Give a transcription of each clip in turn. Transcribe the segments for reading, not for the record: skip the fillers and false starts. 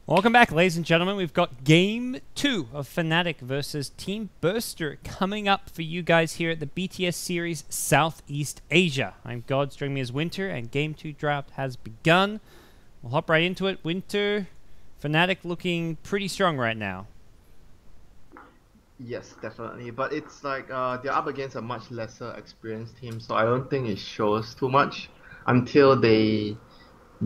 Welcome back, ladies and gentlemen. We've got Game 2 of Fnatic versus Team Burster coming up for you guys here at the BTS Series Southeast Asia. I'm GoDz, joining me as WinteR, and Game 2 draft has begun. We'll hop right into it. WinteR, Fnatic looking pretty strong right now. Yes, definitely. But it's like they're up against a much lesser experienced team, so I don't think it shows too much until they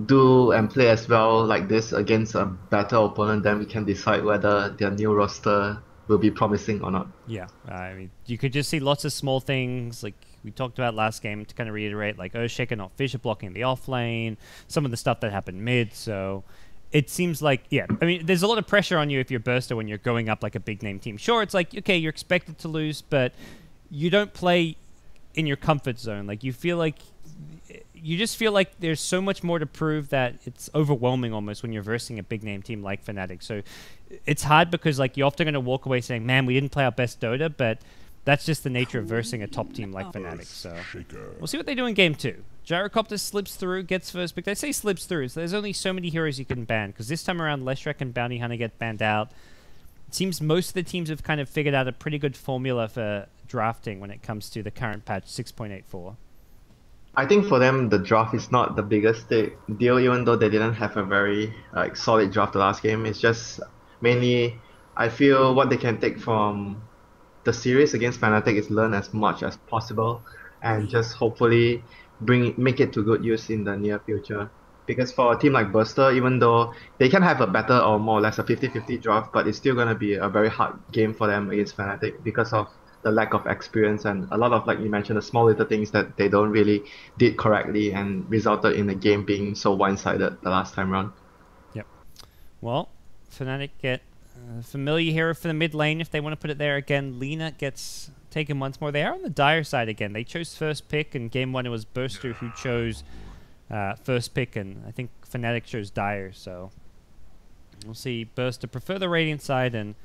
do and play as well like this against a better opponent. Then we can decide whether their new roster will be promising or not. Yeah, I mean, you could just see lots of small things like we talked about last game, to kind of reiterate, like Ro16 not Fisher blocking the offlane, some of the stuff that happened mid. So it seems like, yeah, I mean, there's a lot of pressure on you if you're Burster when you're going up like a big name team. Sure, it's like, okay, you're expected to lose, but you don't play in your comfort zone. Like you just feel like there's so much more to prove that it's overwhelming almost when you're versing a big name team like Fnatic. So it's hard because like you're often going to walk away saying, man, we didn't play our best Dota, but that's just the nature of versing a top team like Fnatic. So we'll see what they do in Game 2. Gyrocopter slips through, gets first pick. They say slips through, so there's only so many heroes you can ban, because this time around Leshrek and Bounty Hunter get banned out. It seems most of the teams have kind of figured out a pretty good formula for drafting when it comes to the current patch 6.84. I think for them the draft is not the biggest deal, even though they didn't have a very solid draft the last game. It's just mainly, I feel what they can take from the series against Fnatic is learn as much as possible and just hopefully make it to good use in the near future. Because for a team like Burster, even though they can have a better or more or less a 50-50 draft, but it's still going to be a very hard game for them against Fnatic because of the lack of experience and a lot of, like you mentioned, the small little things that they don't really did correctly and resulted in the game being so one-sided the last time round. Yep. Well, Fnatic get a familiar hero for the mid lane if they want to put it there again. Lina gets taken once more. They are on the dire side again. They chose first pick, and game 1 it was Burster who chose first pick, and I think Fnatic chose dire, so we'll see. Burster prefer the Radiant side, and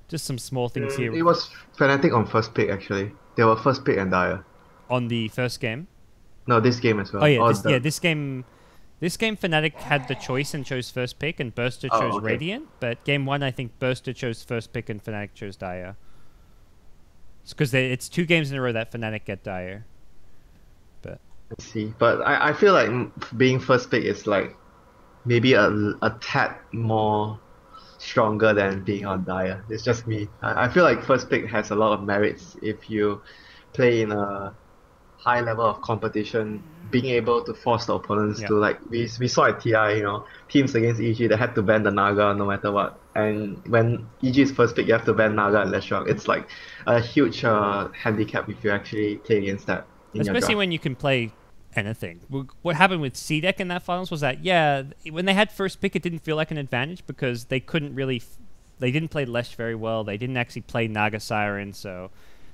just some small things here. It was Fnatic on first pick, actually. They were first pick and dire. On the first game? No, this game as well. Oh, yeah, this game Fnatic had the choice and chose first pick, and Burster chose Radiant. But game 1, I think Burster chose first pick and Fnatic chose dire. It's because it's 2 games in a row that Fnatic get dire. But I see. But I feel like being first pick is like maybe a tad more stronger than being on dire. It's just me. I feel like first pick has a lot of merits if you play in a high level of competition, being able to force the opponents to, like we saw at TI, you know, teams against EG, they had to ban the Naga no matter what. And when EG is first pick, you have to ban Naga and Leshrek. It's like a huge handicap if you actually play against that. Especially when you can play anything. What happened with CDEC in that finals was that, yeah, when they had first pick, it didn't feel like an advantage because they couldn't really, they didn't play Lesh very well. They didn't actually play Naga Siren, so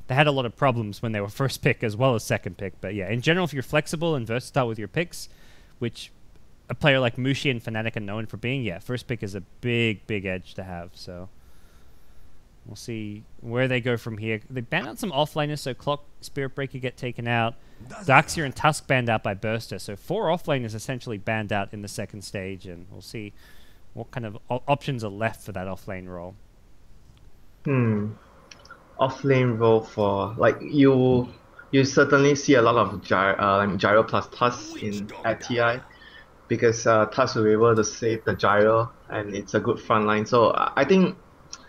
they had a lot of problems when they were first pick as well as second pick. But yeah, in general, if you're flexible and versatile with your picks, which a player like Mushi and Fnatic are known for being, yeah, first pick is a big, big edge to have. So we'll see where they go from here. They ban out some offlaners, so Clock, Spirit Breaker get taken out. Darkseer and Tusk banned out by Burster. So 4 offlaners essentially banned out in the second stage, and we'll see what kind of options are left for that offlane role. Offlane role for, like, you certainly see a lot of Gyro plus Tusk at TI, because Tusk will be able to save the Gyro, and it's a good front line. So I think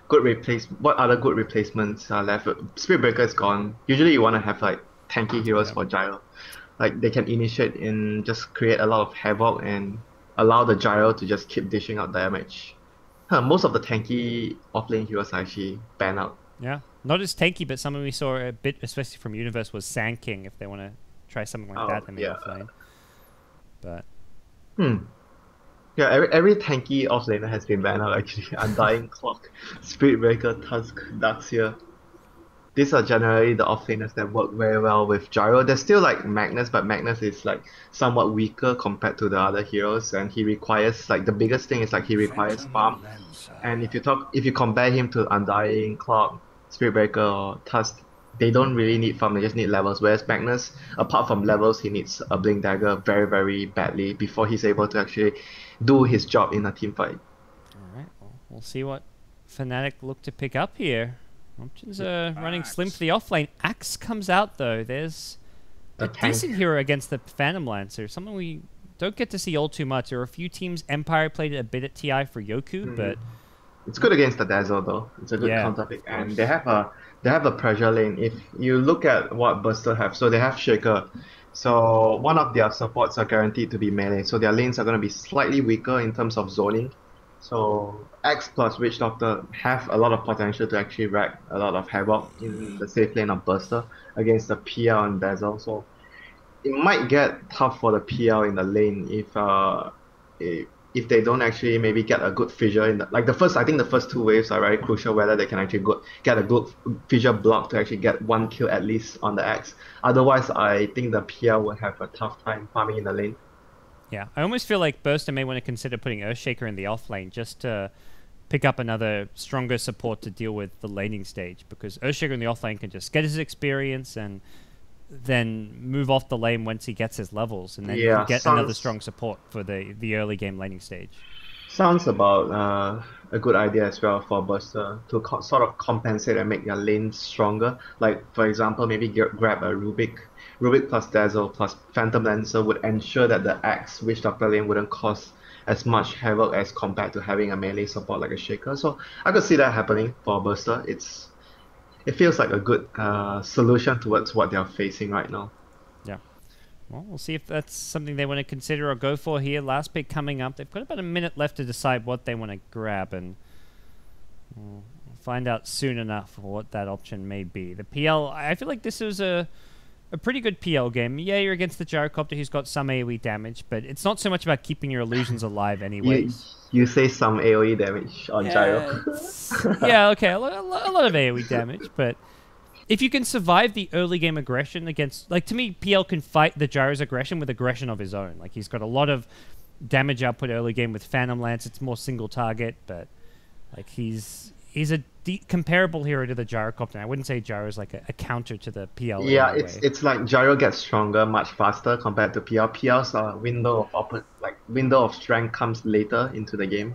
what other good replacements are left? Spirit Breaker is gone. Usually you want to have like tanky heroes for Gyro. Like they can initiate and just create a lot of havoc and allow the Gyro to just keep dishing out damage. Most of the tanky offlane heroes are actually banned out. Yeah, not as tanky, but something we saw a bit, especially from Universe, was Sand King if they want to try something like that in the offlane. But yeah, every tanky offlaner has been banned out actually. Undying Clock, Spirit Breaker, Tusk, Darkseer. These are generally the offlaners that work very well with Gyro. There's still like Magnus, but Magnus is like somewhat weaker compared to the other heroes, and he requires, like, the biggest thing is like he requires farm. And if you compare him to Undying Clock, Spirit Breaker, or Tusk, they don't really need farm, they just need levels. Whereas Magnus, apart from levels, he needs a Blink Dagger very, very badly before he's able to actually do his job in a team fight. we'll see what Fnatic look to pick up here. Options are running slim for the offlane. Axe comes out though. There's a decent hero against the Phantom Lancer. Something we don't get to see all too much. There are a few teams. Empire played it a bit at TI for Yoku, but it's good against the Dazzle though. It's a good counter pick, and they have a pressure lane. If you look at what Buster have, so they have Shaker. So one of their supports are guaranteed to be melee. So their lanes are going to be slightly weaker in terms of zoning. So X plus Witch Doctor have a lot of potential to actually wreak a lot of havoc in the safe lane of Buster against the PL and Dazzle. So it might get tough for the PL in the lane if they don't actually maybe get a good fissure in I think the first two waves are very crucial, whether they can actually get a good fissure block to actually get one kill at least on the X. Otherwise, I think the PL will have a tough time farming in the lane. Yeah, I almost feel like Burster may want to consider putting Earthshaker in the offlane just to pick up another stronger support to deal with the laning stage, because Earthshaker in the offlane can just get his experience and then move off the lane once he gets his levels, and then you can get another strong support for the early game laning stage. Sounds about a good idea as well for Buster to sort of compensate and make their lane stronger. Like, for example, maybe grab a Rubik plus Dazzle plus Phantom Lancer would ensure that the Axe Witch Doctor lane wouldn't cause as much havoc as compared to having a melee support like a Shaker. So I could see that happening for Buster. It feels like a good solution towards what they're facing right now. Yeah. Well, we'll see if that's something they want to consider or go for here. Last pick coming up. They've got about a minute left to decide what they want to grab, and we'll find out soon enough what that option may be. The PL, I feel like this is a pretty good PL game. Yeah, you're against the Gyrocopter who's got some AoE damage, but it's not so much about keeping your illusions alive anyways. You say some AoE damage on Gyro. Yeah, okay, a lot of AoE damage, but if you can survive the early game aggression against, like, to me, PL can fight the Gyro's aggression with aggression of his own. Like, he's got a lot of damage output early game with Phantom Lance. It's more single target, but like he's a comparable hero to the Gyrocopter. I wouldn't say Gyro is like a counter to the PL. Yeah, it's like Gyro gets stronger much faster compared to PL. PL's window of strength comes later into the game.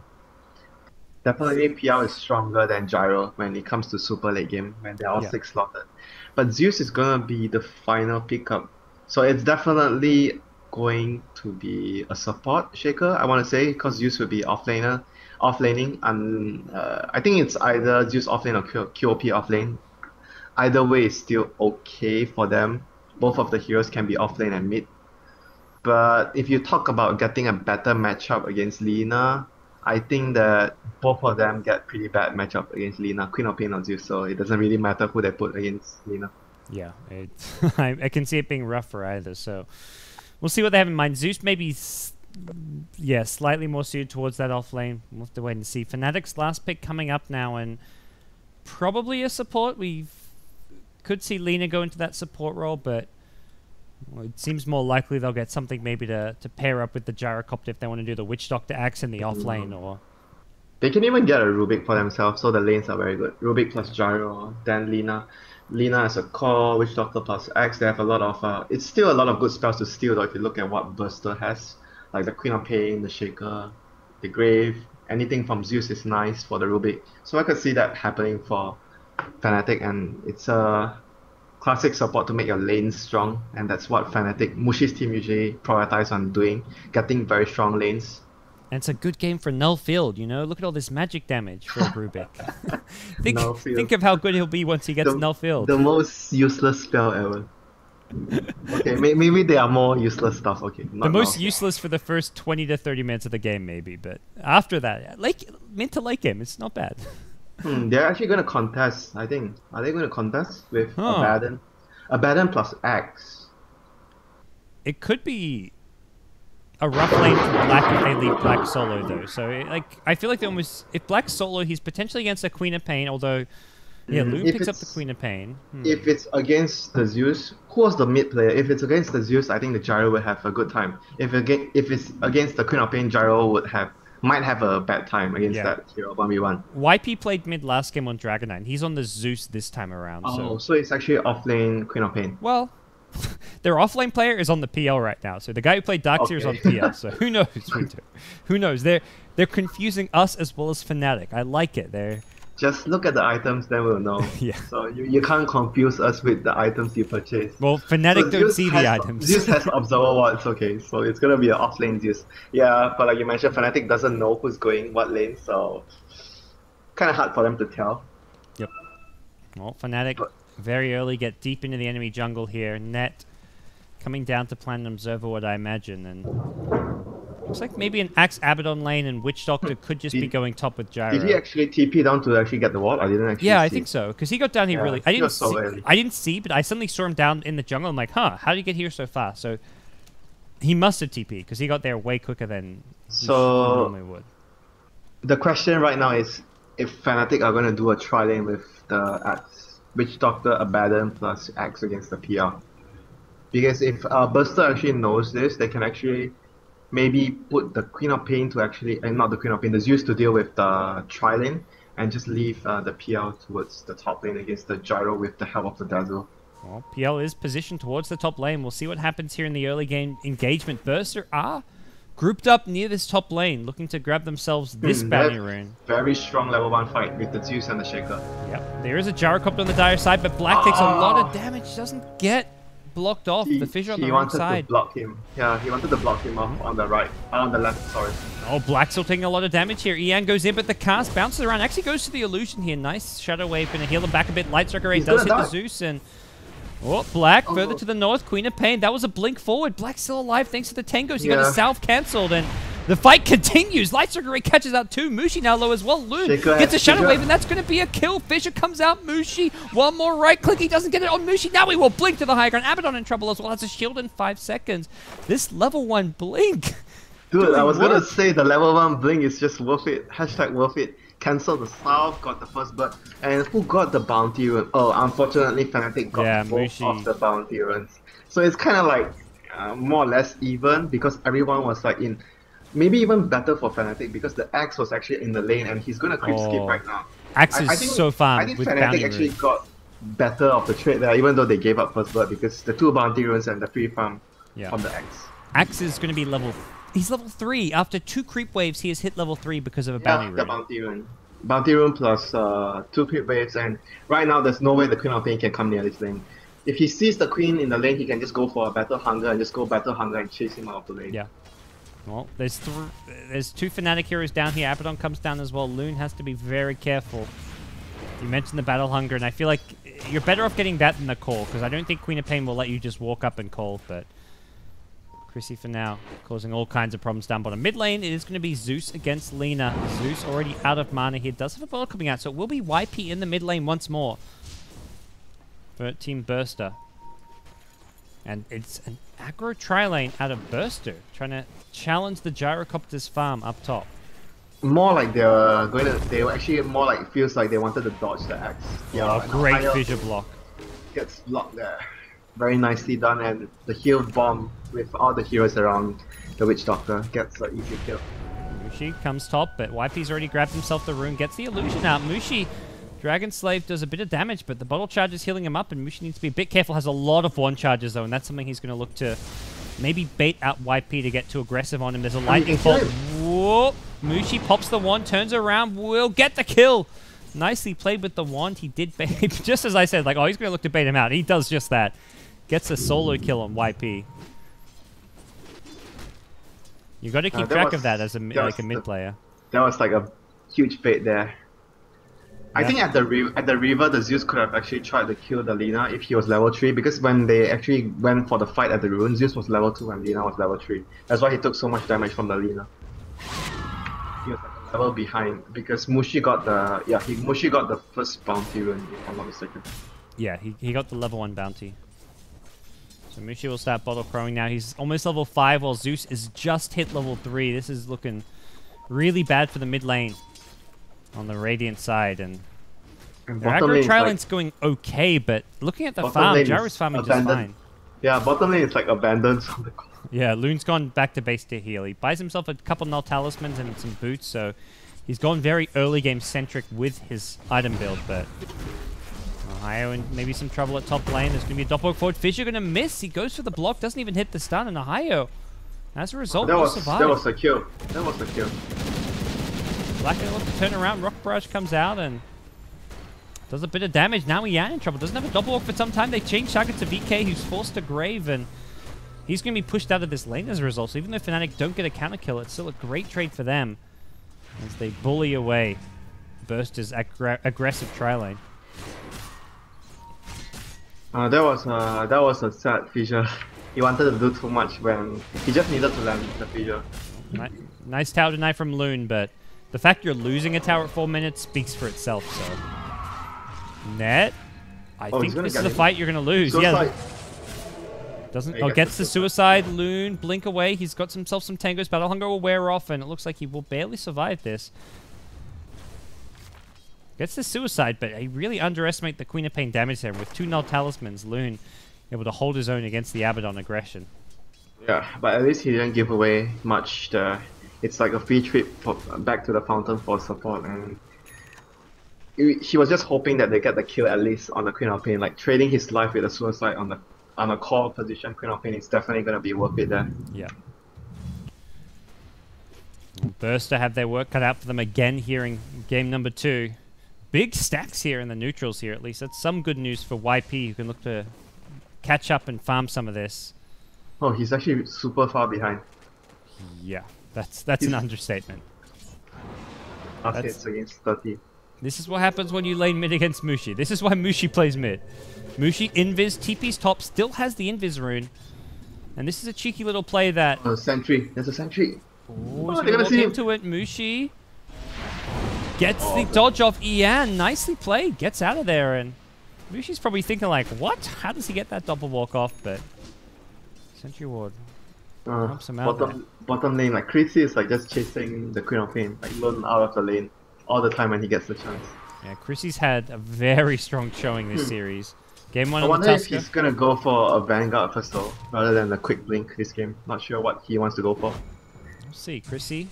Definitely PL is stronger than Gyro when it comes to super late game when they're all 6 slotted. But Zeus is gonna be the final pickup. So it's definitely going to be a support Shaker, I wanna say, because Zeus will be offlaning, and I think it's either Zeus offlane or QOP offlane. Either way is still okay for them. Both of the heroes can be offlane and mid. But if you talk about getting a better matchup against Lina, I think that both of them get pretty bad matchup against Lina, Queen of Pain or Zeus, so it doesn't really matter who they put against Lina. Yeah, I can see it being rough for either, so we'll see what they have in mind. Zeus maybe, slightly more suited towards that offlane. We'll have to wait and see. Fnatic's last pick coming up now, and probably a support. We could see Lina go into that support role, but it seems more likely they'll get something maybe to pair up with the Gyrocopter if they want to do the Witch Doctor Axe in the offlane, or they can even get a Rubik for themselves, so the lanes are very good. Rubik plus Gyro, then Lina. Lina as a core, Witch Doctor plus Axe. They have a lot of it's still a lot of good spells to steal though if you look at what Buster has. Like the Queen of Pain, the Shaker, the Grave, anything from Zeus is nice for the Rubik. So I could see that happening for Fnatic, and it's a classic support to make your lanes strong, and that's what Fnatic, Mushi's team usually prioritize on doing, getting very strong lanes. And it's a good game for Null Field, you know? Look at all this magic damage for Rubik. think of how good he'll be once he gets Null Field. The most useless spell ever. Okay, maybe there are more useless stuff. Okay, the most useless for the first 20 to 30 minutes of the game, maybe, but after that, mid to late game, it's not bad. They're actually going to contest, I think. Are they going to contest with Abaddon? Abaddon plus Axe. It could be a rough lane for Black if they leave Black solo, though. So, I feel like they almost... If Black's solo, he's potentially against a Queen of Pain, although... Yeah, Loon picks up the Queen of Pain. If it's against the Zeus, who was the mid player? If it's against the Zeus, I think the Gyro will have a good time. If it's against the Queen of Pain, Gyro might have a bad time against that hero 1v1. YP played mid last game on Dragonite. He's on the Zeus this time around. So it's actually offlane Queen of Pain. Well, their offlane player is on the PL right now. So the guy who played Darkseer is on PL. So who knows, WinteR? Who knows? They're confusing us as well as Fnatic. I like it. They're Just look at the items, then we'll know. Yeah. So you can't confuse us with the items you purchase. Well, Fnatic don't Zeus see the items. Zeus has Observer Wards, okay, so it's gonna be an offlane Zeus. Yeah, but like you mentioned, Fnatic doesn't know who's going what lane, so kind of hard for them to tell. Yep. Well, Fnatic very early get deep into the enemy jungle here. Net coming down to plan an Observer Ward, I imagine, and looks like maybe an Axe Abaddon lane and Witch Doctor could just be going top with Gyro. Did he actually TP down to actually get the ward? I didn't actually Yeah, see. I think so, because he got down here really... I didn't see, but I suddenly saw him down in the jungle. I'm like, huh, how did he get here so fast? So he must have TP, because he got there way quicker than he normally would. The question right now is if Fnatic are going to do a tri-lane with the Axe, Witch Doctor, Abaddon plus Axe against the PR. Because if Burster actually knows this, they can actually maybe put the Queen of Pain to actually, not the Queen of Pain, the Zeus to deal with the tri-lane and just leave the PL towards the top lane against the Gyro with the help of the Dazzle. Well, PL is positioned towards the top lane. We'll see what happens here in the early game engagement. Burster are grouped up near this top lane, looking to grab themselves this bounty rune. Very strong level 1 fight with the Zeus and the Shaker. Yep, there is a Gyrocopter on the dire side, but Black takes a lot of damage, doesn't get blocked off. The Fissure on the wrong side. He wanted to block him. Yeah, he wanted to block him off on the right. On the left, sorry. Oh, Black's still taking a lot of damage here. Ian goes in, but the cast bounces around. Actually goes to the illusion here. Nice Shadow Wave, gonna heal him back a bit. Light Striker Ray does hit the Zeus, and oh, Black further to the north. Queen of Pain. That was a blink forward. Black's still alive thanks to the Tangos. He got his self cancelled, and the fight continues. Light Striker Ray catches out too. Mushi now low as well. Loon gets a Shadow Wave, and that's going to be a kill. Fissure comes out. Mushi, one more right click. He doesn't get it on Mushi. Now he will blink to the high ground. Abaddon in trouble as well. Has a shield in 5 seconds. This level 1 blink. Dude, I was going to say the level 1 blink is just worth it. Hashtag worth it. Cancel the south, got the first bird. And who got the bounty rune? Oh, unfortunately, Fnatic got both of the bounty runes. So it's kind of like more or less even because everyone was like in... Maybe even better for Fnatic because the Axe was actually in the lane and he's gonna creep skip right now. Axe is so fun. I think Fnatic actually got better of the trade there, even though they gave up first blood because the 2 bounty runes and the free farm on the Axe. Axe is gonna be level. He's level 3. After 2 creep waves, he has hit level 3 because of a bounty rune. The bounty rune. Bounty rune plus 2 creep waves, and right now there's no way the Queen of Pain can come near this lane. If he sees the Queen in the lane, he can just go for a Battle Hunger and just go Battle Hunger and chase him out of the lane. Yeah. Well, there's 2 Fnatic heroes down here. Abaddon comes down as well. Loon has to be very careful. You mentioned the Battle Hunger, and I feel like you're better off getting that than the call, because I don't think Queen of Pain will let you just walk up and call, but Chrissy for now, causing all kinds of problems down bottom. Mid lane, it is going to be Zeus against Lina. Zeus already out of mana here. Does have a bottle coming out, so it will be YP in the mid lane once more for Team Burster. And it's an aggro tri-lane out of Burster, trying to challenge the Gyrocopter's farm up top. More like they were actually more like feels like they wanted to dodge the Axe. Yeah, great Fissure block. Gets blocked there. Very nicely done, and the heal bomb with all the heroes around the Witch Doctor gets an easy kill. Mushi comes top, but YP's already grabbed himself the rune, gets the illusion out. Mushi, Dragon Slave does a bit of damage, but the bottle charge is healing him up, and Mushi needs to be a bit careful. Has a lot of wand charges, though, and that's something he's going to look to maybe bait out YP to get too aggressive on him. There's a lightning bolt. Whoa! Mushi pops the wand, turns around, will get the kill. Nicely played with the wand. He did bait, just as I said, like, oh, he's going to look to bait him out. He does just that. Gets a solo kill on YP. You got to keep track of that as a mid player. That was like a huge bait there. I think at the river, the Zeus could have actually tried to kill the Lina if he was level 3, because when they actually went for the fight at the rune, Zeus was level 2 and Lina was level 3. That's why he took so much damage from the Lina. He was like a level behind because Mushi got the first bounty rune, if I'm not mistaken. Yeah, he got the level 1 bounty. So Mushi will start bottle crowing now. He's almost level 5 while Zeus is just hit level 3. This is looking really bad for the mid lane on the Radiant side. And their aggro tri lane's going okay, but looking at the farm, Gyro's farming just fine. Yeah, bottom lane is like abandoned. Yeah, Loon's gone back to base to heal. He buys himself a couple null talismans and some boots, so he's gone very early game centric with his item build, but Ohio in maybe some trouble at top lane. There's going to be a doppelganger forward. Fissure going to miss. He goes for the block, doesn't even hit the stun, and Ohio, as a result, will survive. That was a kill. That was a kill. Black going to look to turn around. Rock Barrage comes out and does a bit of damage. Now Ian in trouble. Doesn't have a double walk for some time. They change target to VK, who's forced to Grave, and he's going to be pushed out of this lane as a result. So even though Fnatic don't get a counter kill, it's still a great trade for them as they bully away Burster's aggressive tri lane. That was a sad Fissure. He wanted to do too much when he just needed to land the Fissure. Nice tower deny from Loon, but the fact you're losing a tower at 4 minutes speaks for itself. So Net, I think this is a fight you're going to lose. Suicide. Yeah. Doesn't. Oh, gets the suicide. Loon, blink away. He's got himself some tangos. Battle Hunger will wear off, and it looks like he will barely survive this. Gets the suicide, but I really underestimate the Queen of Pain damage there. With 2 null talismans, Loon able to hold his own against the Abaddon aggression. Yeah, but at least he didn't give away much. It's like a free trip back to the fountain for support, and he was just hoping that they get the kill at least on the Queen of Pain. Like trading his life with a suicide on a core position Queen of Pain is definitely going to be worth it there. Yeah. Burster have their work cut out for them again here in game number 2. Big stacks here in the neutrals here, at least. That's some good news for YP, who can look to catch up and farm some of this. Oh, he's actually super far behind. Yeah, that's an understatement. Hits against 30. This is what happens when you lane mid against Mushi. This is why Mushi plays mid. Mushi invis, TP's top, still has the invis rune. And this is a cheeky little play that... Oh, sentry. There's a sentry. Oh, they're going to walk into it. Mushi gets the dodge off Ian. Nicely played. Gets out of there, and Mushi's probably thinking like, what? How does he get that double walk off? But Sentry Ward helps him out bottom lane, like Chrissy is like just chasing the Queen of Pain, like Lone out of the lane all the time when he gets the chance. Yeah, Chrissy's had a very strong showing this series. Game 1 I on wonder the if he's gonna go for a Vanguard first though, rather than a quick blink this game. Not sure what he wants to go for. We'll see. Chrissy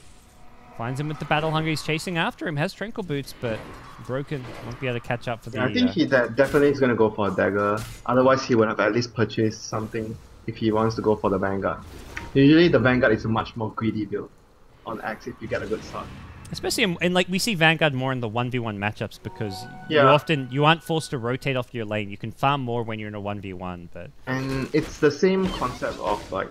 finds him with the Battle Hunger. He's chasing after him. Has Tranquil Boots, but broken. Won't be able to catch up for the... Yeah, I think he definitely is going to go for a dagger. Otherwise, he would have at least purchased something if he wants to go for the Vanguard. Usually, the Vanguard is a much more greedy build on Axe if you get a good start. Especially in like, we see Vanguard more in the 1v1 matchups because you aren't forced to rotate off your lane. You can farm more when you're in a 1v1, but... And it's the same concept of like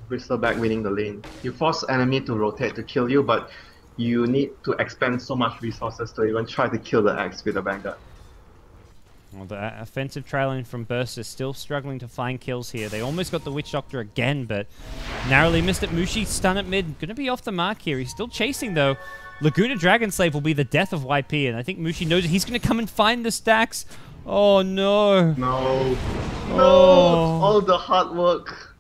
Bristleback winning the lane. You force enemy to rotate to kill you, but you need to expend so much resources to even try to kill the Axe with the Vanguard. Well, the offensive tri lane from Burst is still struggling to find kills here. They almost got the Witch Doctor again, but narrowly missed it. Mushi stun at mid. Going to be off the mark here. He's still chasing, though. Laguna Dragon Slave will be the death of YP, and I think Mushi knows it. He's going to come and find the stacks. Oh, no. No. All the hard work.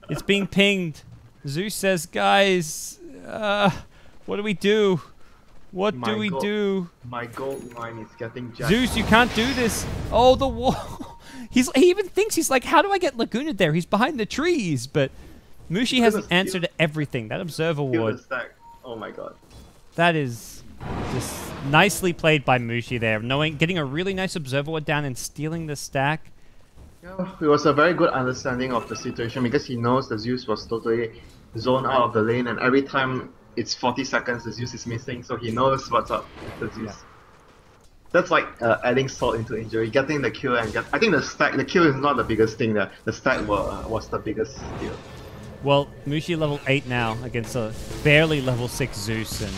It's being pinged. Zeus says, guys, what do we do? What do we do? My gold mine is getting jacked. Zeus, you can't do this. Oh, the wall. He even thinks, he's like, how do I get Laguna there? He's behind the trees. But Mushi has an answer to everything. That Observer Ward. Oh my god. That is just nicely played by Mushi there. Getting a really nice Observer Ward down and stealing the stack. Yeah, it was a very good understanding of the situation because he knows the Zeus was totally zoned out of the lane, and every time it's 40 seconds, the Zeus is missing, so he knows what's up with the Zeus. Yeah. That's like adding salt into injury, getting the kill and I think the kill is not the biggest thing there. The stack was the biggest deal. Well, Mushi level 8 now against a barely level 6 Zeus, and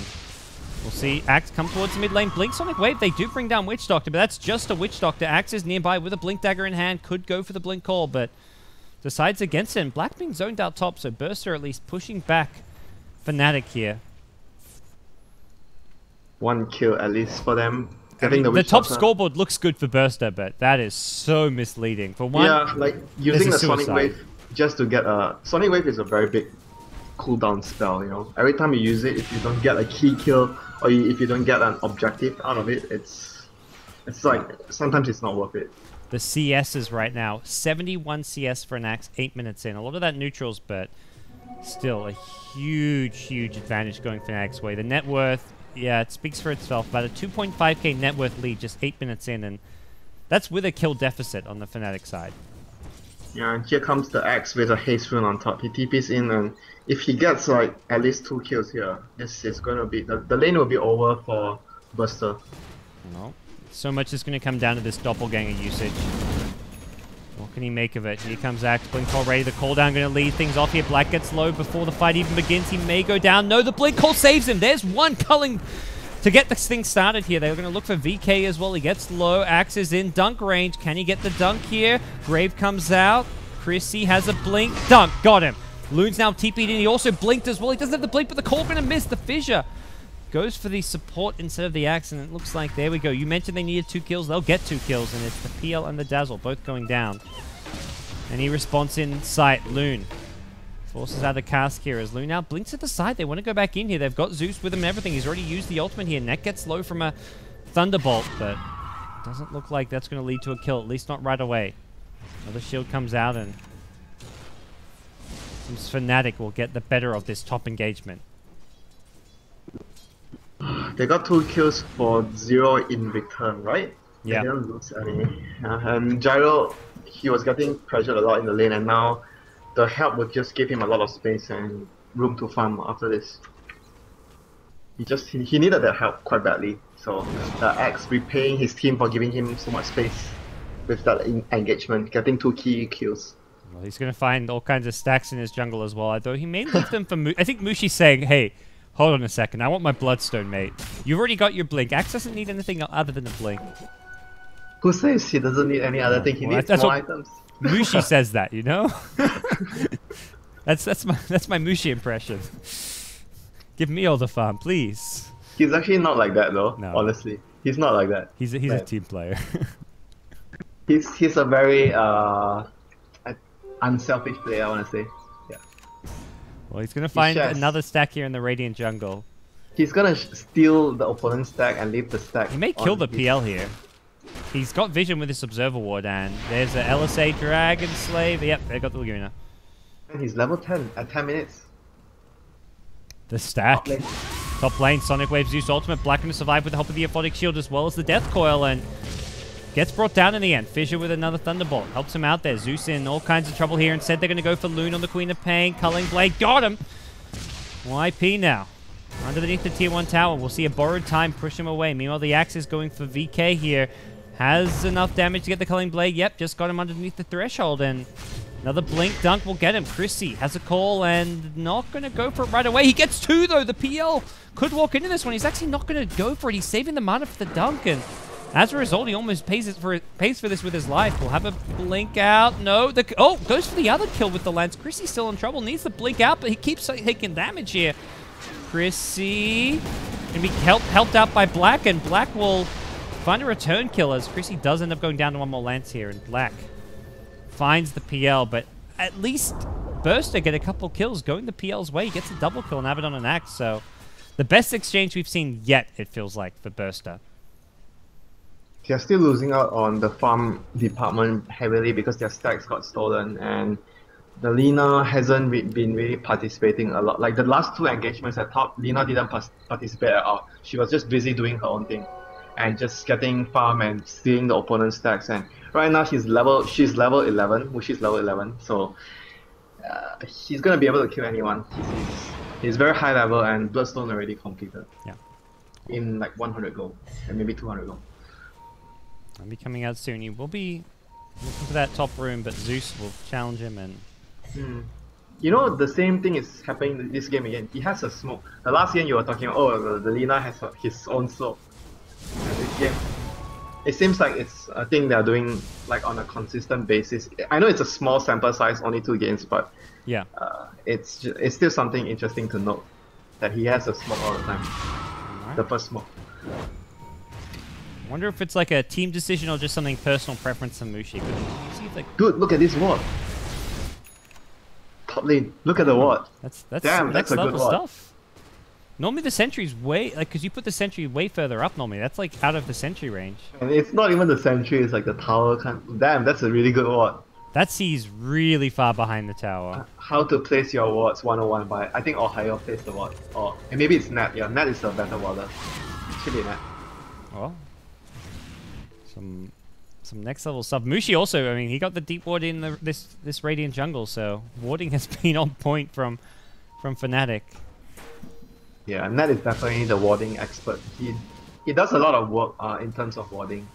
we'll see Axe come towards the mid lane. Blink Sonic Wave, they do bring down Witch Doctor, but that's just a Witch Doctor. Axe is nearby with a Blink Dagger in hand, could go for the Blink Call, but decides against him. Black being zoned out top, so Burster at least pushing back Fnatic here. One kill at least for them. Getting the top scoreboard looks good for Burster, but that is so misleading. For one, yeah, like using the Sonic Wave just to get a... Sonic Wave is a very big cooldown spell, you know. Every time you use it, if you don't get a key kill, or if you don't get an objective out of it, it's like, sometimes it's not worth it. The CS is right now, 71 CS for an Axe, 8 minutes in. A lot of that neutrals, but still a huge advantage going Fnatic's way. The net worth, yeah, it speaks for itself. About a 2.5k net worth lead just 8 minutes in, and That's with a kill deficit on the Fnatic side. Yeah, and here comes the Axe with a haste rune on top. He TPs in, and if he gets like at least 2 kills here, this is gonna be the lane will be over for Buster. No. So much is going to come down to this doppelganger usage. What can he make of it? Here comes Axe, Blink Call ready. The cooldown going to lead things off here. Black gets low before the fight even begins. He may go down. No, the Blink Call saves him. There's one culling to get this thing started here. They're going to look for VK as well. He gets low. Axe is in dunk range. Can he get the dunk here? Grave comes out. Chrissy has a blink. Dunk. Got him. Loon's now TP'd in. He also blinked as well. He doesn't have the blink, but the call going to miss the fissure. Goes for the support instead of the Axe, and it looks like, there we go. You mentioned they needed 2 kills. They'll get 2 kills, and it's the PL and the Dazzle both going down. Any response in sight. Loon forces out the cask here as Loon now blinks to the side. They want to go back in here. They've got Zeus with him and everything. He's already used the ultimate here. Neck gets low from a Thunderbolt, but doesn't look like that's going to lead to a kill, at least not right away. Another shield comes out, and seems Fnatic will get the better of this top engagement. They got 2 kills for 0 in return, right? Yeah. They didn't lose any. And Gyro, he was getting pressured a lot in the lane, and now the help would just give him a lot of space and room to farm after this. He needed that help quite badly. So the Axe repaying his team for giving him so much space with that engagement, getting 2 key kills. Well, he's going to find all kinds of stacks in his jungle as well, although he may leave them for I think Mushi's saying, hey, hold on a second, I want my Bloodstone, mate. You've already got your Blink. Axe doesn't need anything other than a Blink. Who says he doesn't need any other thing? He needs more items. Mushi says that, you know? that's my Mushi impression. Give me all the farm, please. He's actually not like that though, no. Honestly. He's not like that. He's a team player. he's a very unselfish player, I wanna say. Well, he's going to find another stack here in the Radiant jungle. He's going to steal the opponent's stack and leave the stack. He may kill the PL here. He's got vision with this Observer Ward, and there's a LSA Dragon Slave. Yep, they got the Laguna. And he's level 10 at 10 minutes. The stack. Top lane, Sonic Wave, Zeus Ultimate. Black going to survive with the help of the Aphotic Shield as well as the Death Coil, and gets brought down in the end. Fissure with another Thunderbolt. Helps him out there. Zeus in all kinds of trouble here. Instead, they're going to go for Loon on the Queen of Pain. Culling Blade. Got him! YP now. Underneath the tier 1 tower. We'll see a borrowed time push him away. Meanwhile, the Axe is going for VK here. Has enough damage to get the Culling Blade. Yep, just got him underneath the threshold. And another Blink Dunk will get him. Chrissy has a call and not going to go for it right away. He gets 2, though. The PL could walk into this one. He's actually not going to go for it. He's saving the mana for the Dunk. And as a result, he almost pays for this with his life. We'll have a blink out. No, goes for the other kill with the lance. Chrissy's still in trouble. Needs the blink out, but he keeps taking damage here. Chrissy can be helped out by Black, and Black will find a return kill as Chrissy does end up going down to 1 more lance here, and Black finds the PL, but at least Burster get a couple kills going the PL's way. He gets a double kill and Abaddon and Axe, so the best exchange we've seen yet, it feels like, for Burster. They're still losing out on the farm department heavily because their stacks got stolen, and the Lina hasn't been really participating a lot. Like the last 2 engagements at top, Lina didn't participate at all. She was just busy doing her own thing and just getting farm and stealing the opponent's stacks. And right now she's level 11, which is level 11. So he's gonna be able to kill anyone. He's very high level, and Bloodstone already completed. Yeah. In like 100 gold and maybe 200 gold. I'll be coming out soon. He will be looking for that top room, but Zeus will challenge him and... You know, the same thing is happening this game again. He has a smoke. The last game you were talking about, oh, the Lina has his own smoke. And this game, it seems like it's a thing they're doing like on a consistent basis. I know it's a small sample size, only 2 games, but yeah, it's still something interesting to note that he has a smoke all the time. Right. The first smoke. I wonder if it's like a team decision or just something personal preference from Mushi. See if Dude, look at this ward. Top lane, look at the ward. That's a good ward. Stuff. Normally the sentry's way, like, because you put the sentry way further up normally. That's like out of the sentry range. And it's not even the sentry, it's like the tower kind. Damn, that's a really good ward. That sees really far behind the tower. How to place your wards 101 by, I think Ohio placed the ward. And maybe it's Nat. Yeah, Nat is a better warder. It should be Nat. Well, some Some next level stuff. Mushi also, I mean, he got the deep ward in this Radiant jungle, so warding has been on point from Fnatic. Yeah, Nat is definitely the warding expert. He does a lot of work in terms of warding.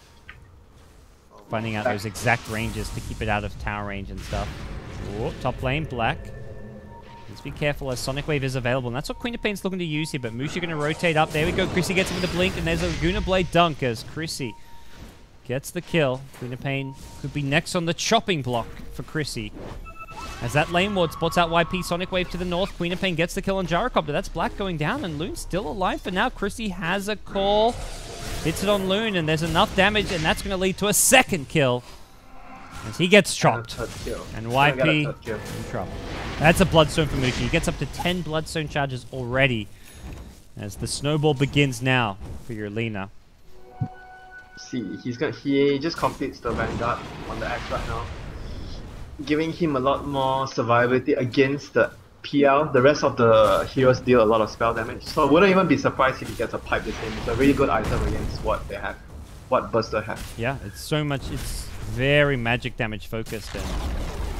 Finding out those exact ranges to keep it out of tower range and stuff. Ooh, top lane, Black. Let's be careful as Sonic Wave is available. And that's what Queen of Pain's looking to use here, but Mushi going to rotate up. There we go. Chrissy gets him with a blink, and there's a Laguna Blade dunk as Chrissy gets the kill. Queen of Pain could be next on the chopping block for Chrissy. As that lane ward spots out YP, Sonic Wave to the north. Queen of Pain gets the kill on Gyrocopter. That's Black going down, and Loon's still alive for now. Chrissy has a call. Hits it on Loon, and there's enough damage, and that's going to lead to a second kill. As he gets chopped. And YP in trouble. That's a Bloodstone for Mushi. He gets up to 10 Bloodstone charges already. As the snowball begins now for your Lina. See, he just completes the Vanguard on the X right now, giving him a lot more survivability against the PL. The rest of the heroes deal a lot of spell damage, so I wouldn't even be surprised if he gets a pipe this game. It's a really good item against what they have, what Buster have. Yeah, it's so much, it's very magic damage focused, and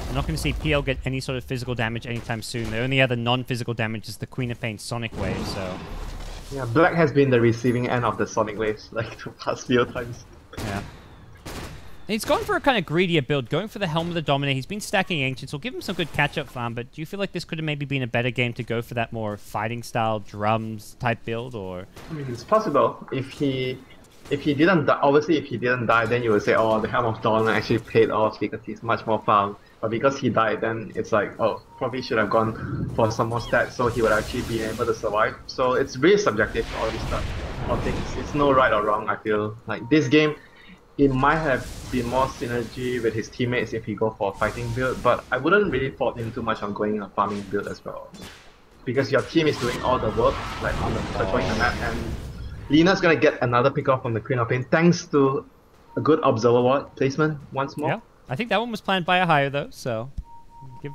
I'm not going to see PL get any sort of physical damage anytime soon. The only other non-physical damage is the Queen of Pain Sonic Wave, so... Yeah, Black has been the receiving end of the Sonic Waves, like the past few times. Yeah. He's gone for a kind of greedier build, going for the Helm of the Dominator. He's been stacking Ancients, will give him some good catch-up farm, but do you feel like this could have maybe been a better game to go for that more fighting-style, drums type build, or...? I mean, it's possible. If he didn't die, obviously if he didn't die, then you would say, oh, the Helm of Dawn actually paid off because he's much more farm. But because he died, then it's like, oh, probably should have gone for some more stats so he would actually be able to survive. So it's really subjective, all this stuff, all things. It's no right or wrong, I feel. Like this game, it might have been more synergy with his teammates if he go for a fighting build, but I wouldn't really fault him too much on going a farming build as well. Because your team is doing all the work, like on the controlling the map, and Lina's gonna get another pick off from the Queen of Pain thanks to a good observer ward placement once more. Yeah, I think that one was planned by a hire though, so give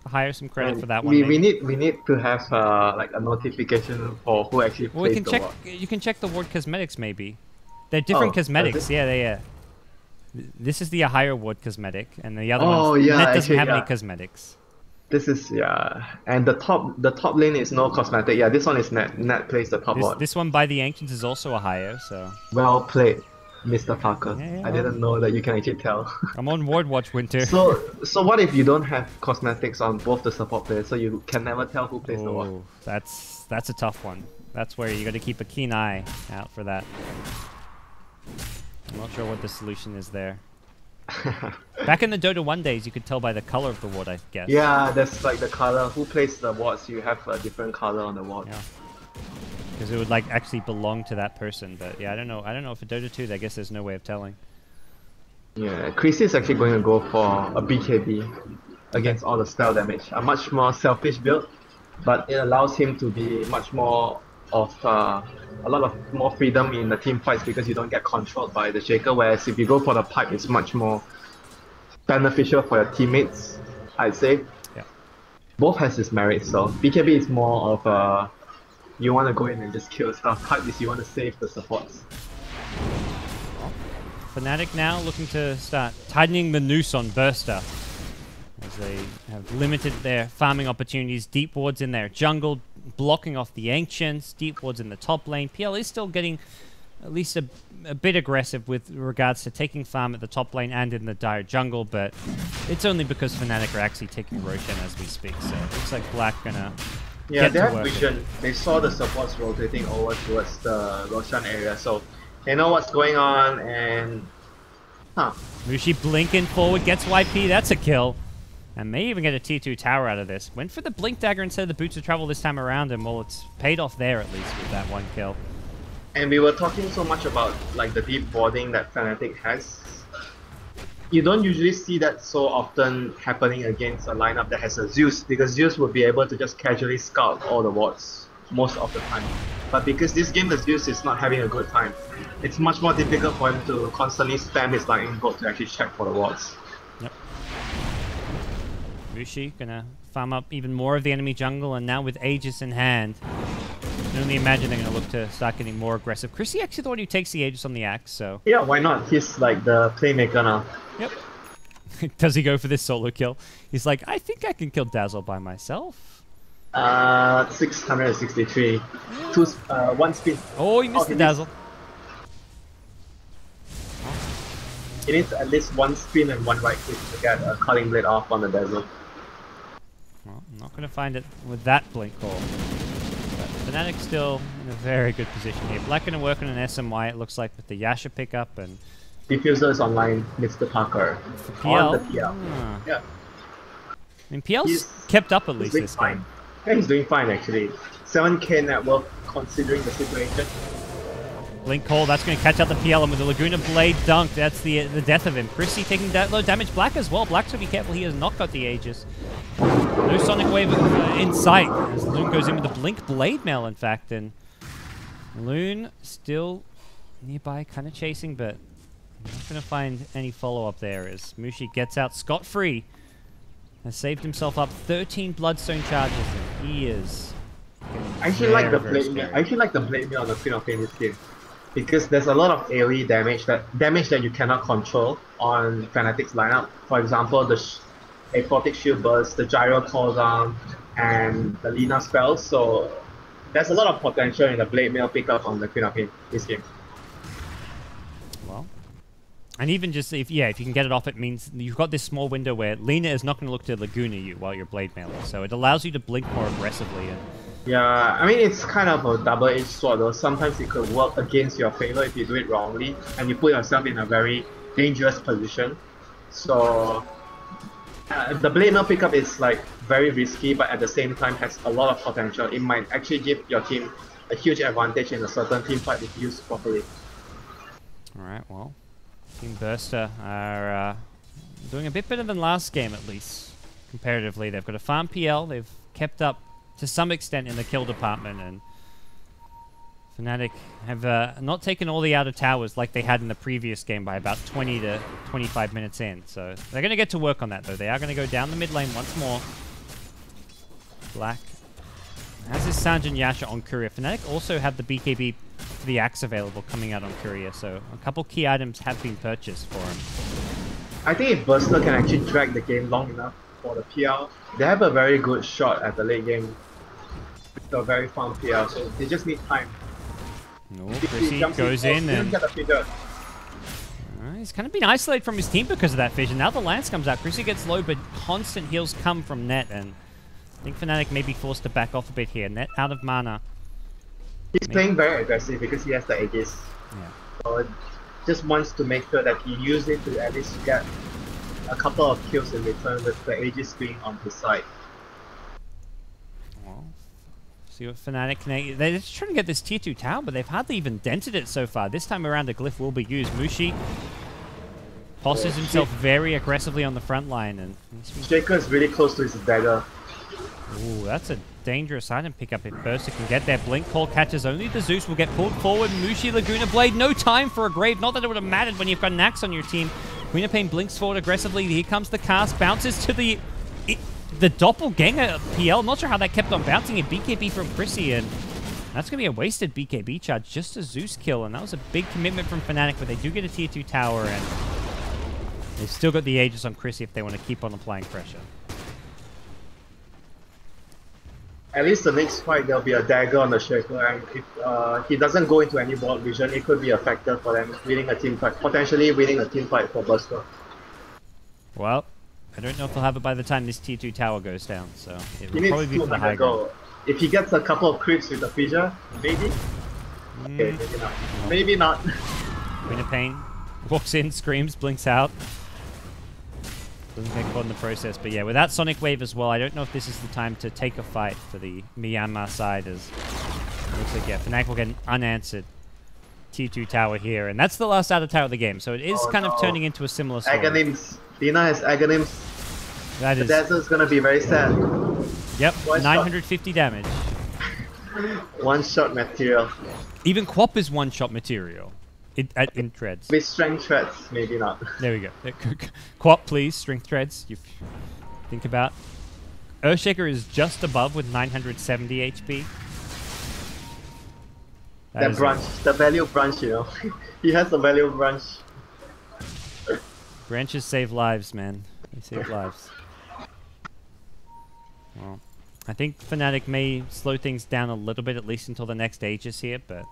hire some credit and for that one. We need to have like a notification for who actually well, plays the ward. You can check the ward cosmetics maybe. They're different cosmetics. Yeah. This is the higher ward cosmetic, and the other one doesn't have any cosmetics. This is and the top lane is no cosmetic. Yeah, this one is net plays the top ward. This one by the Ancients is also a higher, so. Well played, Mr. Parker. Yeah, I didn't know that you can actually tell. I'm on ward watch, WinteR. So what if you don't have cosmetics on both the support players, so you can never tell who plays the ward? That's a tough one. That's where you got to keep a keen eye out for that. I'm not sure what the solution is there. Back in the Dota 1 days, you could tell by the color of the ward, I guess. Yeah, that's like the color. Who plays the wards, you have a different color on the ward. Yeah. Because it would like actually belong to that person, but yeah, I don't know. I don't know for Dota 2, I guess there's no way of telling. Yeah, Chris is actually going to go for a BKB against all the spell damage. A much more selfish build, but it allows him to be much more of a lot of more freedom in the team fights because you don't get controlled by the Shaker, whereas if you go for the pipe, it's much more beneficial for your teammates, I'd say. Yeah. Both has its merits, so BKB is more of you want to go in and just kill stuff. Pipe is you want to save the supports. Fnatic now looking to start tightening the noose on Burster, as they have limited their farming opportunities. Deep wards in their jungle, blocking off the Ancients. Deep wards in the top lane. PL is still getting at least a bit aggressive with regards to taking farm at the top lane and in the dire jungle, but it's only because Fnatic are actually taking Roshan as we speak, so it looks like Black gonna get they have vision. They saw the supports rotating over towards the Roshan area, so they know what's going on, and Mushi blinking forward, gets YP, that's a kill. And may even get a T2 tower out of this. Went for the Blink Dagger instead of the Boots of Travel this time around, and well, it's paid off there at least with that one kill. And we were talking so much about like the deep warding that Fnatic has. You don't usually see that so often happening against a lineup that has a Zeus, because Zeus would be able to just casually scout all the wards most of the time. But because this game the Zeus is not having a good time, it's much more difficult for him to constantly spam his lightning bolt to actually check for the wards. Yep. Mushi gonna farm up even more of the enemy jungle, and now with Aegis in hand, can only imagine they're going to look to start getting more aggressive. Chrissy actually the one who takes the Aegis on the Axe, so... Yeah, why not? He's like the playmaker now. Yep. Does he go for this solo kill? He's like, I think I can kill Dazzle by myself. 663. One spin. Oh, he missed the Dazzle. He needs at least one spin and one right click to get a Calling Blade off on the Dazzle. Well, I'm not going to find it with that blink call. But Fnatic still in a very good position here. Black going to work on an SMY, it looks like, with the Yasha pickup and... Diffuser is online, Mr. Parker. For PL? On the PL. Ah. Yeah. I mean, PL's kept up at least this game. Yeah, he's doing fine actually. 7k net worth considering the situation. Blink call, that's going to catch out the PL, and with the Laguna Blade dunk, that's the death of him. Chrissy taking that low damage. Black as well. Black should be careful, he has not got the Aegis. No Sonic Wave in sight, as Loon goes in with the Blink Blade Mail, in fact, and Loon still nearby, kind of chasing, but not going to find any follow-up there, as Mushi gets out scot-free. Has saved himself up 13 Bloodstone charges, and he is... I actually like the blade mail on the Queen of Pain this game. Because there's a lot of AoE damage that you cannot control on Fnatic's lineup. For example, the Aquatic Shield Burst, the Gyro Cooldown, and the Lina spells. So there's a lot of potential in the Blade Mail pickup on the Queen of Pain this game. Well, and even just if you can get it off, it means you've got this small window where Lina is not going to look to Laguna you while you're Blade Mailing. So it allows you to blink more aggressively. And yeah, I mean, it's kind of a double-edged sword though. Sometimes it could work against your favor if you do it wrongly, and you put yourself in a very dangerous position. So the Blade Mail pickup is like very risky, but at the same time has a lot of potential. It might actually give your team a huge advantage in a certain team fight if used properly. Alright, well, Team Burster are doing a bit better than last game at least, comparatively. They've got a farm PL, they've kept up to some extent in the kill department, and Fnatic have not taken all the outer towers like they had in the previous game by about 20 to 25 minutes in. So they're going to get to work on that though. They are going to go down the mid lane once more. Black has his Sanjin Yasha on Courier. Fnatic also have the BKB for the Axe available coming out on Courier, so a couple key items have been purchased for him. I think if Burster can actually drag the game long enough for the PL, they have a very good shot at the late game. It's a very fun PL, so they just need time. No, Chrissy goes in and... he's kind of been isolated from his team because of that vision. Now the Lance comes out. Chrissy gets low, but constant heals come from Net, and I think Fnatic may be forced to back off a bit here. Net out of mana. He's playing very aggressive because he has the Aegis. Yeah. So just wants to make sure that he uses it to at least get a couple of kills in return with the Aegis being on his side. Well, see what Fnatic can... They're just trying to get this tier 2 tower, but they've hardly even dented it so far. This time around, a glyph will be used. Mushi postures himself very aggressively on the front line, and Shaker is really close to his dagger. Ooh, that's a dangerous item pickup if Burster can get there. Blink call catches only the Zeus, will get pulled forward. Mushi, Laguna Blade, no time for a grave. Not that it would have mattered when you've got an Axe on your team. Queen of Pain blinks forward aggressively. Here comes the cast, bounces to the doppelganger PL. Not sure how that kept on bouncing. A BKB from Chrissy, and that's going to be a wasted BKB charge. Just a Zeus kill, and that was a big commitment from Fnatic, but they do get a tier 2 tower, and they've still got the Aegis on Chrissy if they want to keep on applying pressure. At least the next fight there'll be a dagger on the Shaker, and if he doesn't go into any board vision, it could be a factor for them winning a team fight, potentially winning a team fight for Burster. Well, I don't know if they'll have it by the time this tier 2 tower goes down, so it will He probably be for the high ground. If he gets a couple of creeps with the fissure, maybe? Okay, maybe not. Maybe not. Queen of Pain walks in, screams, blinks out. Doesn't get caught in the process, but yeah, without Sonic Wave as well, I don't know if this is the time to take a fight for the Myanmar side, as it looks like, yeah, Fnatic will get an unanswered tier 2 tower here, and that's the last outer tower of the game, so it is kind of turning into a similar story. Aghanims. Lina has Aghanims. That is... The Dazzle's gonna be very sad. Yep, 950 damage. One-shot material. Even Quap is one-shot material. In treads. With strength threads, maybe not. There we go. Quap, please. Strength treads. You think about. Earthshaker is just above with 970 HP. That branch, the value branch, you know. He has the value branch. Branches save lives, man. They save lives. Well, I think Fnatic may slow things down a little bit, at least until the next Aegis here, but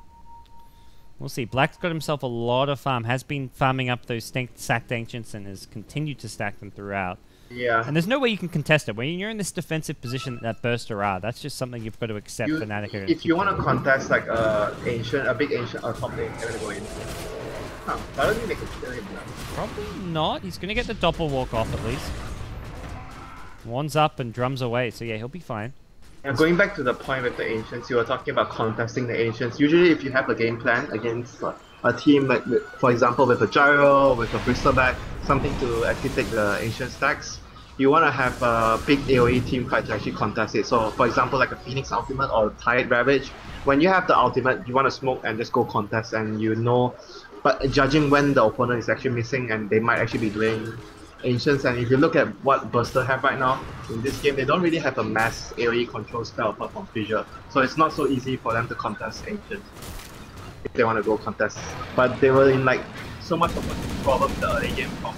we'll see. Black's got himself a lot of farm, has been farming up those sacked Ancients and has continued to stack them throughout. Yeah. And there's no way you can contest it. When you're in this defensive position that Burster are, that's just something you've got to accept. Fnatic. If you want to contest like a big ancient or top lane, they're gonna go in. Huh, I don't think they can kill him now. Probably not. He's gonna get the doppel walk off at least. One's up and drums away, so yeah, he'll be fine. Now going back to the point with the ancients, you were talking about contesting the ancients. Usually, if you have a game plan against a team, like for example, with a gyro, with a bristleback, something to actually take the ancient stacks, you want to have a big AoE team fight to actually contest it. So, for example, like a Phoenix ultimate or Tide Ravage, when you have the ultimate, you want to smoke and just go contest, and you know. But judging when the opponent is actually missing, and they might actually be doing ancients, and if you look at what Burster have right now in this game, they don't really have a mass AoE control spell apart from Fissure, so it's not so easy for them to contest ancients if they want to go contest. But they were in like so much of a problem in the early game from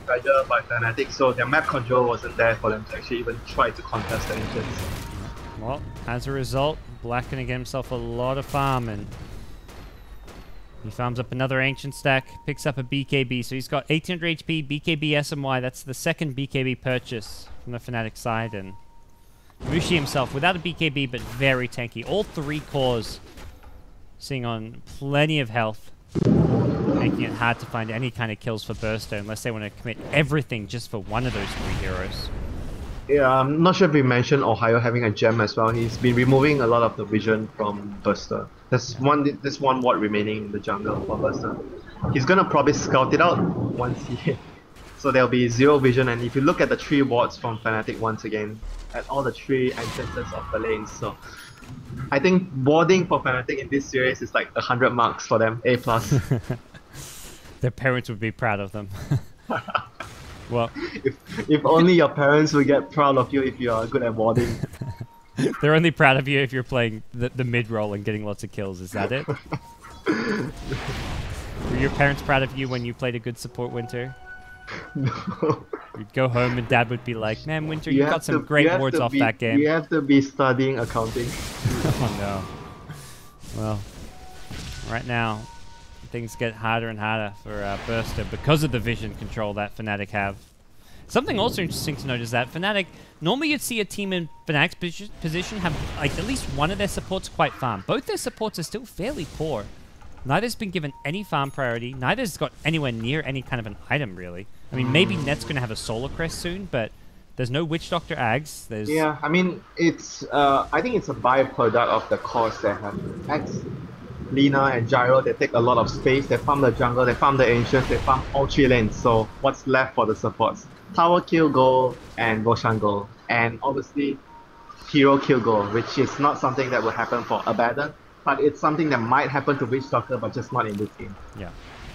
pressure by Fnatic, so their map control wasn't there for them to actually even try to contest the ancients. Well, as a result, Black gonna get himself a lot of farm, and he farms up another Ancient stack, picks up a BKB, so he's got 1800 HP, BKB SMY, that's the second BKB purchase from the Fnatic side, and Mushi himself, without a BKB, but very tanky. All three cores sitting on plenty of health, making it hard to find any kind of kills for Burster, unless they want to commit everything just for one of those three heroes. Yeah, I'm not sure if we mentioned Ohio having a gem as well. He's been removing a lot of the vision from Burster. There's one ward remaining in the jungle for Burster. He's gonna probably scout it out once he... So there'll be 0 vision, and if you look at the 3 wards from Fnatic once again, at all the 3 entrances of the lanes, so... I think warding for Fnatic in this series is like 100 marks for them, A+. Their parents would be proud of them. Well, if only your parents would get proud of you if you are good at warding. They're only proud of you if you're playing the mid role and getting lots of kills. Is that it? Were your parents proud of you when you played a good support WinteR? No. You'd go home and Dad would be like, "Man, WinteR, you got some great wards off that game." You have to be studying accounting. Oh no. Well, right now, things get harder and harder for Burster because of the vision control that Fnatic have. Something also interesting to note is that Fnatic, normally you'd see a team in Fnatic's position have like at least one of their supports quite farm. Both their supports are still fairly poor. Neither's been given any farm priority. Neither's got anywhere near any kind of an item, really. I mean, maybe Net's going to have a Solar Crest soon, but there's no Witch Doctor Ags. There's... Yeah, I mean, it's I think it's a byproduct of the cores they have. Ags, Lina, and Gyro, they take a lot of space. They farm the jungle, they farm the ancients, they farm all 3 lanes. So what's left for the supports? Tower kill goal and Roshan goal. And obviously, hero kill goal, which is not something that will happen for Abaddon. But it's something that might happen to Witch Doctor, but just not in this game. Yeah,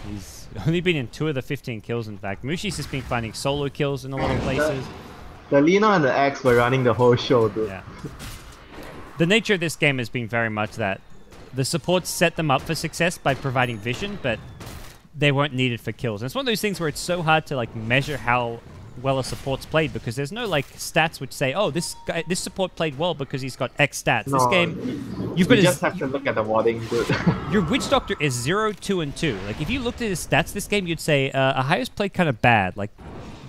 he's only been in 2 of the 15 kills, in fact. Mushi's just been finding solo kills in a lot of places. The Lina and the Axe were running the whole show, dude. Yeah. The nature of this game has been very much that the supports set them up for success by providing vision, but they weren't needed for kills. And it's one of those things where it's so hard to like measure how well a support's played because there's no like stats which say, oh, this support played well because he's got X stats. No, this game, you just have to look at the warding, dude. Your Witch Doctor is 0, 2, and 2. Like if you looked at his stats this game, you'd say Ahayo's played kind of bad. Like,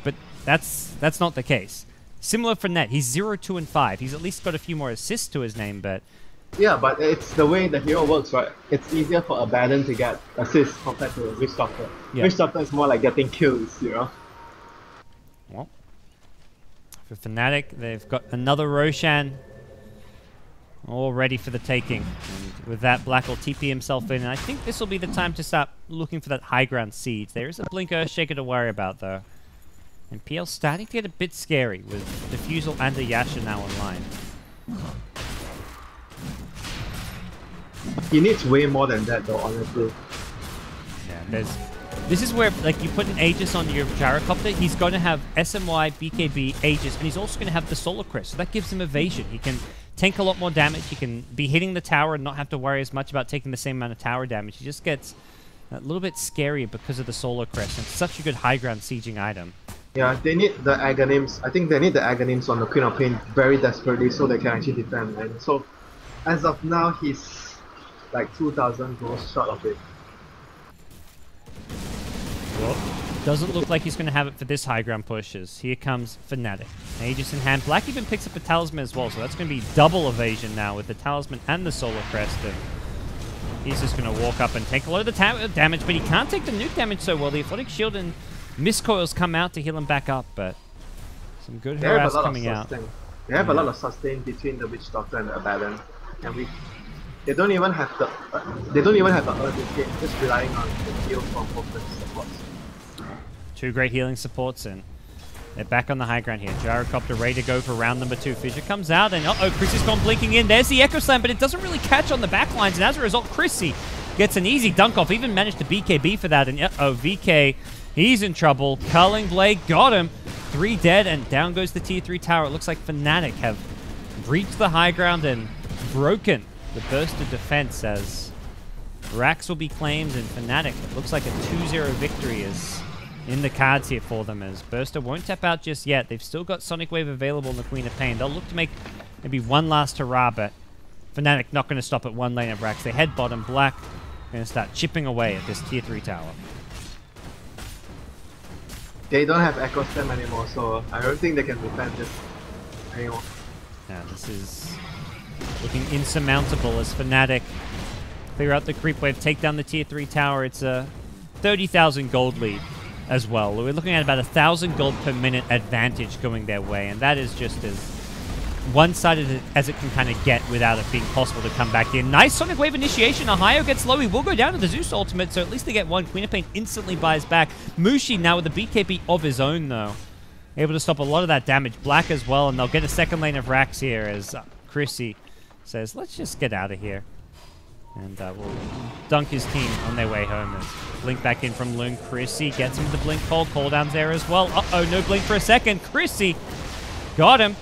but that's not the case. Similar for Net, he's 0, 2, and 5. He's at least got a few more assists to his name, but yeah, but it's the way the hero works, right? It's easier for Abaddon to get assists compared to Witch Doctor. Yeah. Witch Doctor is more like getting kills, you know? Well, for Fnatic, they've got another Roshan all ready for the taking. And with that, Black will TP himself in, and I think this will be the time to start looking for that high ground siege. There is a Blink Earthshaker to worry about, though. And PL's starting to get a bit scary with Diffusal and the Yasha now online. He needs way more than that, though, honestly. Yeah, this is where, like, you put an Aegis on your Gyrocopter, he's going to have SMY, BKB, Aegis, and he's also going to have the Solar Crest, so that gives him evasion. He can tank a lot more damage. He can be hitting the tower and not have to worry as much about taking the same amount of tower damage. He just gets a little bit scarier because of the Solar Crest. And it's such a good high ground sieging item. Yeah, they need the Aghanims. I think they need the Aghanims on the Queen of Pain very desperately so they can actually defend. And so, as of now, he's like 2,000 gold short of it. Well, doesn't look like he's going to have it for this high ground pushes. Here comes Fnatic. Aegis in hand. Black even picks up a talisman as well, so that's going to be double evasion now with the talisman and the Solar Crest. And he's just going to walk up and take a lot of the damage, but he can't take the nuke damage so well. The Athletic Shield and Miscoils come out to heal him back up, but some good harass coming out. They have a lot of sustain between the Witch Doctor and the Abaddon, and they don't even have the urgent game, just relying on the heal from both the supports. Two great healing supports, and they're back on the high ground here. Gyrocopter ready to go for round number 2. Fissure comes out, and uh-oh, Chrissy's gone blinking in. There's the Echo Slam, but it doesn't really catch on the back lines, and as a result, Chrissy gets an easy dunk off, even managed to BKB for that, and uh-oh, VK, he's in trouble. Curling Blade got him. 3 dead, and down goes the tier 3 tower. It looks like Fnatic have reached the high ground and broken the burst of defense as Rax will be claimed, and Fnatic, it looks like a 2-0 victory is in the cards here for them, as Burster won't tap out just yet. They've still got Sonic Wave available in the Queen of Pain. They'll look to make maybe one last hurrah, but Fnatic not going to stop at one lane of Rax. They head bottom. Black going to start chipping away at this tier 3 tower. They don't have Echo Stem anymore, so I don't think they can defend this anymore. Yeah, this is looking insurmountable as Fnatic clear out the creep wave, take down the tier 3 tower. It's a 30,000 gold lead as well. We're looking at about 1,000 gold per minute advantage going their way, and that is just as one-sided as it can kind of get without it being possible to come back in. Nice Sonic Wave initiation. Ohio gets low. He will go down to the Zeus ultimate, so at least they get one. Queen of Pain instantly buys back. Mushi now with a BKB of his own, though. Able to stop a lot of that damage. Black as well, and they'll get a second lane of Rax here as Chrissy says, let's just get out of here. And we'll dunk his team on their way home as Blink back in from Loon. Chrissy gets him the Blink call. Cooldown's there as well. Uh-oh, no Blink for a second. Chrissy got him.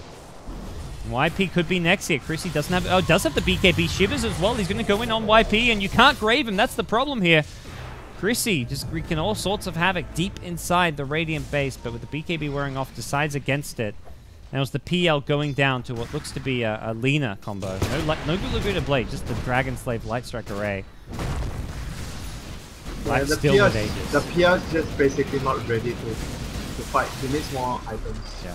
YP could be next here. Chrissy doesn't have... Oh, does have the BKB Shivers as well. He's going to go in on YP, and you can't grave him. That's the problem here. Chrissy just wreaking all sorts of havoc deep inside the Radiant base, but with the BKB wearing off, decides against it. And it was the PL going down to what looks to be a Lina combo. No Gulu Gulu Blade, just the Dragon Slave Light Strike Array. Yeah, the PR is just basically not ready to fight. He needs more items. Yeah.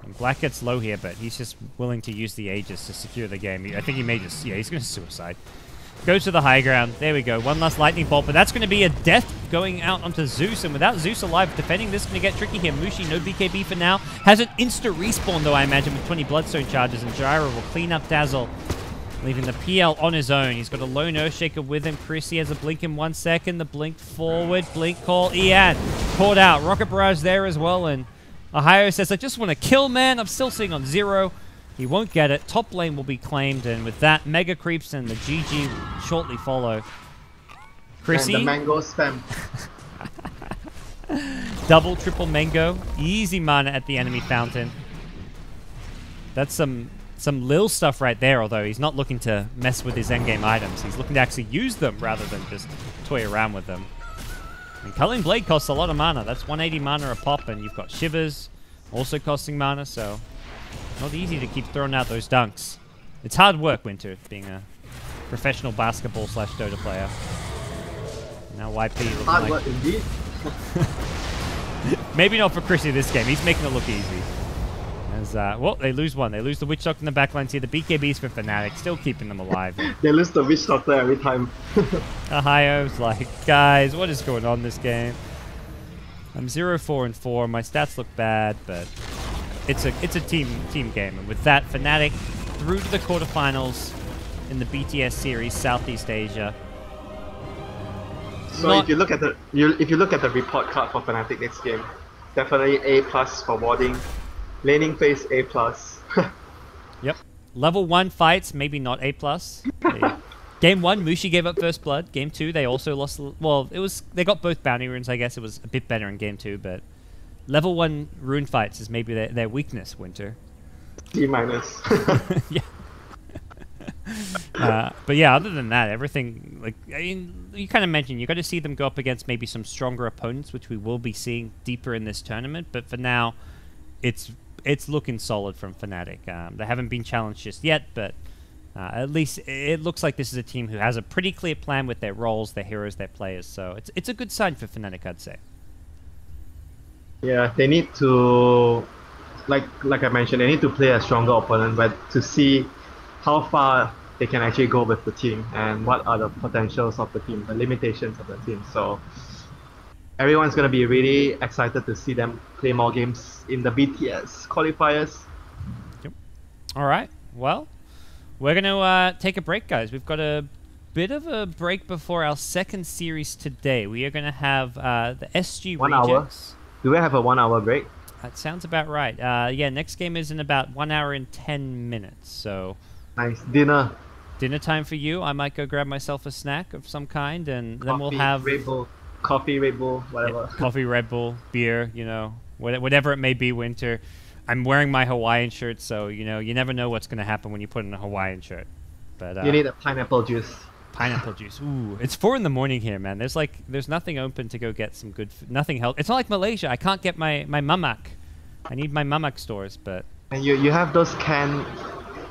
And Black gets low here, but he's just willing to use the Aegis to secure the game. I think he may just... Yeah, he's going to suicide. Goes to the high ground. There we go. One last lightning bolt, but that's going to be a death going out onto Zeus. And without Zeus alive defending, this is going to get tricky here. Mushi, no BKB for now. Has an insta respawn, though, I imagine, with 20 Bloodstone charges. And Gyro will clean up Dazzle, leaving the PL on his own. He's got a lone Earthshaker with him. Chrissy has a blink in 1 second. The blink forward. Blink call. Ian caught out. Rocket Barrage there as well. And Ohio says, I just want to kill, man. I'm still sitting on 0. He won't get it. Top lane will be claimed, and with that, Mega Creeps and the GG will shortly follow. Chrissy. And the mango spam. Double, triple mango. Easy mana at the enemy fountain. That's some Lil stuff right there, although he's not looking to mess with his endgame items. He's looking to actually use them rather than just toy around with them. And Culling Blade costs a lot of mana. That's 180 mana a pop, and you've got Shivers also costing mana, so not easy to keep throwing out those dunks. It's hard work, WinteR, being a professional basketball / Dota player. Now YP looking hard work indeed. Maybe not for Chrissy this game. He's making it look easy. As well, they lose one. They lose the Witch Doctor in the backlines here. The BKBs for Fnatic, still keeping them alive. They lose the Witch Doctor every time. Ohio's like, guys, what is going on this game? I'm 0-4-4. My stats look bad, but it's a team game. And with that, Fnatic through to the quarterfinals in the BTS series, Southeast Asia. So if you look at the report card for Fnatic next game, definitely A+ for warding. Laning phase A+. Yep. Level 1 fights, maybe not A+. Game 1, Mushi gave up first blood. Game 2, they also lost... Well, they got both bounty runes, I guess. It was a bit better in Game 2, but level 1 rune fights is maybe their weakness, WinteR. C-. Yeah. But yeah, other than that, everything, like, I mean, you kind of mentioned you got to see them go up against maybe some stronger opponents, which we will be seeing deeper in this tournament. But for now, it's looking solid from Fnatic. They haven't been challenged just yet, but at least it looks like this is a team who has a pretty clear plan with their roles, their heroes, their players. So it's a good sign for Fnatic, I'd say. Yeah, they need to, like I mentioned, they need to play a stronger opponent, but to see how far they can actually go with the team and what are the potentials of the team, the limitations of the team. So everyone's gonna be really excited to see them play more games in the BTS qualifiers. Yep. All right. Well, we're gonna take a break, guys. We've got a bit of a break before our second series today. We are gonna have the SG 1 hour. Rejects. Do we have a 1 hour break? That sounds about right. Yeah, next game is in about 1 hour and 10 minutes. So Nice. Dinner. dinner time for you. I might go grab myself a snack of some kind, and then we'll Coffee, have Red Bull, coffee, Red Bull, whatever. coffee, Red Bull, beer. You know, whatever it may be. Winter. I'm wearing my Hawaiian shirt, so you know you never know what's going to happen when you put in a Hawaiian shirt. But You need a pineapple juice. pineapple juice. Ooh, it's 4 in the morning here, man. There's nothing open to go get some good food. Nothing health. It's not like Malaysia. I can't get my mamak. I need my mamak stores, but And you have those canned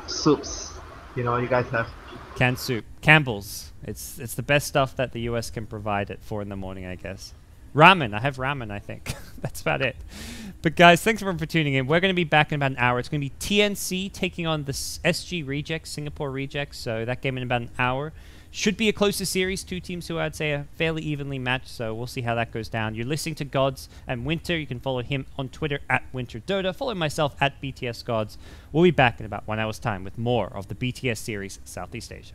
soups. You know, you guys have. canned soup, Campbell's. It's the best stuff that the US can provide at 4 in the morning, I guess. Ramen. I have ramen, I think. That's about it. But guys, thanks everyone for tuning in. We're going to be back in about an hour. It's going to be TNC taking on the SG Rejects, Singapore Rejects. So that game in about an hour. Should be a closer series. Two teams who I'd say are fairly evenly matched. So we'll see how that goes down. You're listening to GoDz and WinteR. You can follow him on Twitter at WinteRDota. Follow myself at BTS GoDz. We'll be back in about 1 hour's time with more of the BTS series Southeast Asia.